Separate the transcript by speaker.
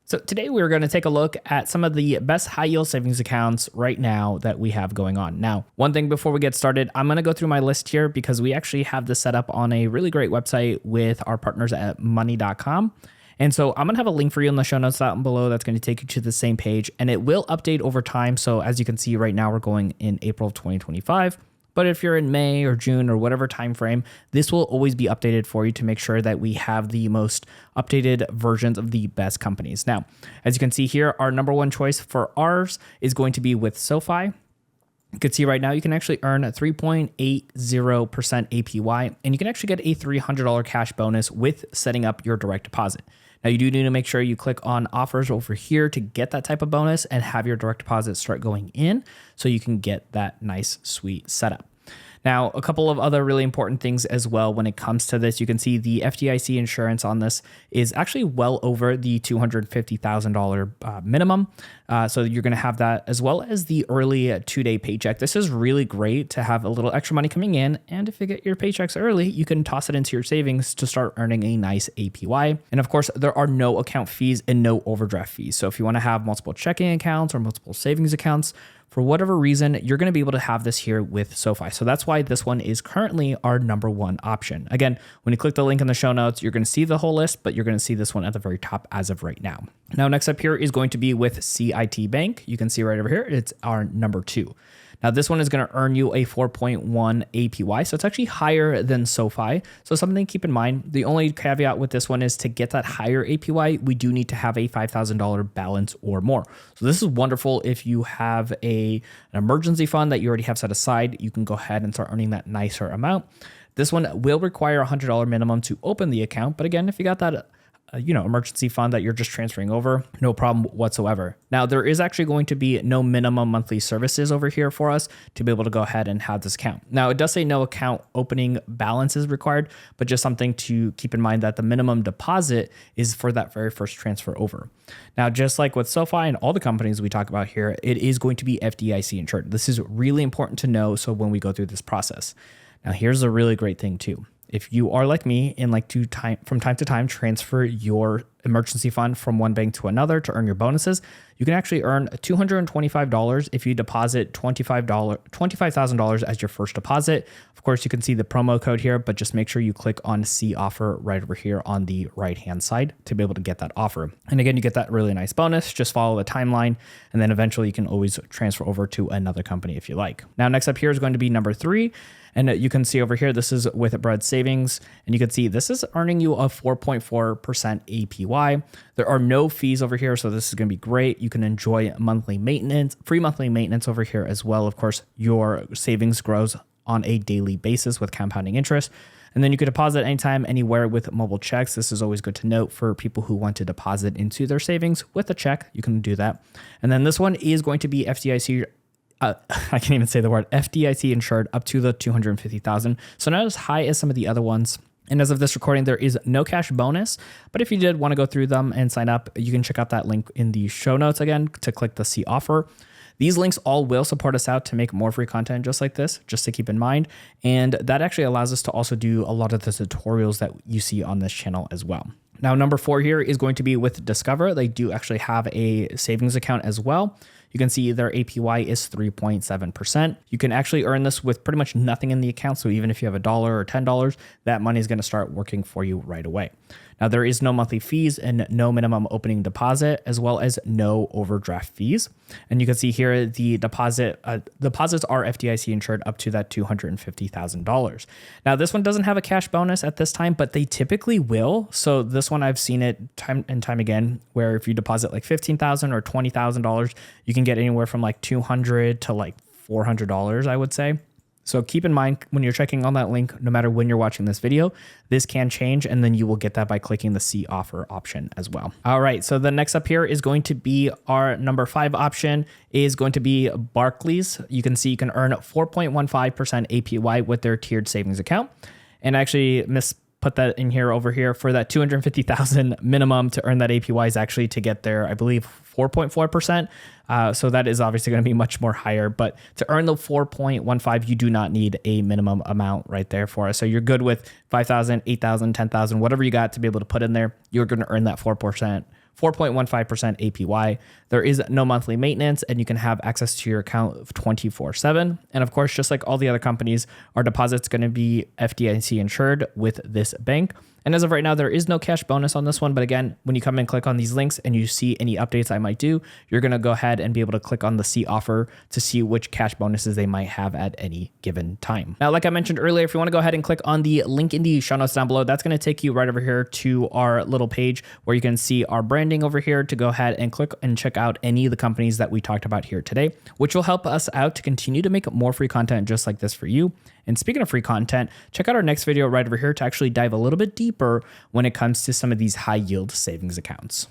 Speaker 1: So today we're going to take a look at some of the best high yield savings accounts right now that we have going on. Now, one thing before we get started, I'm going to go through my list here because we actually have this set up on a really great website with our partners at money.com. And so I'm going to have a link for you in the show notes down below that's going to take you to the same page, and it will update over time. So as you can see right now, we're going in April of 2025. But if you're in May or June or whatever time frame, this will always be updated for you to make sure that we have the most updated versions of the best companies. Now, as you can see here, our number one choice for ours is going to be with SoFi. You can see right now you can actually earn 3.80% APY, and you can actually get a $300 cash bonus with setting up your direct deposit. Now, you do need to make sure you click on offers over here to get that type of bonus and have your direct deposit start going in so you can get that nice, sweet setup. Now, a couple of other really important things as well when it comes to this. You can see the FDIC insurance on this is actually well over the $250,000 minimum. So you're going to have that as well as the early 2-day paycheck. This is really great to have a little extra money coming in. And if you get your paychecks early, you can toss it into your savings to start earning a nice APY. And of course, there are no account fees and no overdraft fees. So if you want to have multiple checking accounts or multiple savings accounts, for whatever reason, you're going to be able to have this here with SoFi. So that's why this one is currently our number one option. Again, when you click the link in the show notes, you're going to see the whole list, but you're going to see this one at the very top as of right now. Now, next up here is going to be with CIT Bank. You can see right over here, it's our number 2. Now, this one is going to earn you a 4.1 APY, so it's actually higher than SoFi. So something to keep in mind. The only caveat with this one is to get that higher APY, we do need to have a $5,000 balance or more. So this is wonderful if you have an emergency fund that you already have set aside. You can go ahead and start earning that nicer amount. This one will require a $100 minimum to open the account, but again, if you got that emergency fund that you're just transferring over, no problem whatsoever. Now, there is actually going to be no minimum monthly services over here for us to be able to go ahead and have this account. Now, it does say no account opening balance is required, but just something to keep in mind that the minimum deposit is for that very first transfer over. Now, just like with SoFi and all the companies we talk about here, it is going to be FDIC insured. This is really important to know. So when we go through this process, now here's a really great thing too. If you are like me and like to from time to time transfer your emergency fund from one bank to another to earn your bonuses, you can actually earn $225 if you deposit $25,000 as your first deposit. Of course, you can see the promo code here, but just make sure you click on see offer right over here on the right-hand side to be able to get that offer. And again, you get that really nice bonus. Just follow the timeline, and then eventually you can always transfer over to another company if you like. Now, next up here is going to be number 3. And you can see over here, this is with Bread Savings. And you can see this is earning you a 4.4% APY. There are no fees over here, so this is going to be great. You can enjoy monthly maintenance, free monthly maintenance over here as well. Of course, your savings grows on a daily basis with compounding interest. And then you can deposit anytime, anywhere with mobile checks. This is always good to note for people who want to deposit into their savings with a check. You can do that. And then this one is going to be FDIC. I can't even say the word FDIC insured up to the $250,000. So not as high as some of the other ones. And as of this recording, there is no cash bonus. But if you did want to go through them and sign up, you can check out that link in the show notes again to click the see offer. These links all will support us out to make more free content just like this, just to keep in mind. And that actually allows us to also do a lot of the tutorials that you see on this channel as well. Now, number 4 here is going to be with Discover. They do actually have a savings account as well. You can see their APY is 3.7%. You can actually earn this with pretty much nothing in the account. So even if you have $1 or $10, that money is going to start working for you right away. Now, there is no monthly fees and no minimum opening deposit, as well as no overdraft fees. And you can see here the deposits are FDIC insured up to that $250,000. Now, this one doesn't have a cash bonus at this time, but they typically will. So this one, I've seen it time and time again, where if you deposit like $15,000 or $20,000, you can get anywhere from like $200 to like $400, I would say. So keep in mind when you're checking on that link, no matter when you're watching this video, this can change, and then you will get that by clicking the see offer option as well. All right, so the next up here is going to be our number 5 option is going to be Barclays. You can see you can earn 4.15% APY with their tiered savings account. And I actually put that in here over here for that $250,000 minimum to earn that APY is actually to get there, I believe 4.4%. So that is obviously going to be much more higher, but to earn the 4.15, you do not need a minimum amount right there for us. So you're good with 5,000, 8,000, 10,000, whatever you got to be able to put in there. You're going to earn that 4%, 4.15% APY. There is no monthly maintenance, and you can have access to your account 24/7. And of course, just like all the other companies, our deposit's going to be FDIC insured with this bank. And as of right now, there is no cash bonus on this one. But again, when you come and click on these links and you see any updates I might do, you're going to go ahead and be able to click on the see offer to see which cash bonuses they might have at any given time. Now, like I mentioned earlier, if you want to go ahead and click on the link in the show notes down below, that's going to take you right over here to our little page where you can see our branding over here to go ahead and click and check out any of the companies that we talked about here today, which will help us out to continue to make more free content just like this for you. And speaking of free content, check out our next video right over here to actually dive a little bit deeper when it comes to some of these high yield savings accounts.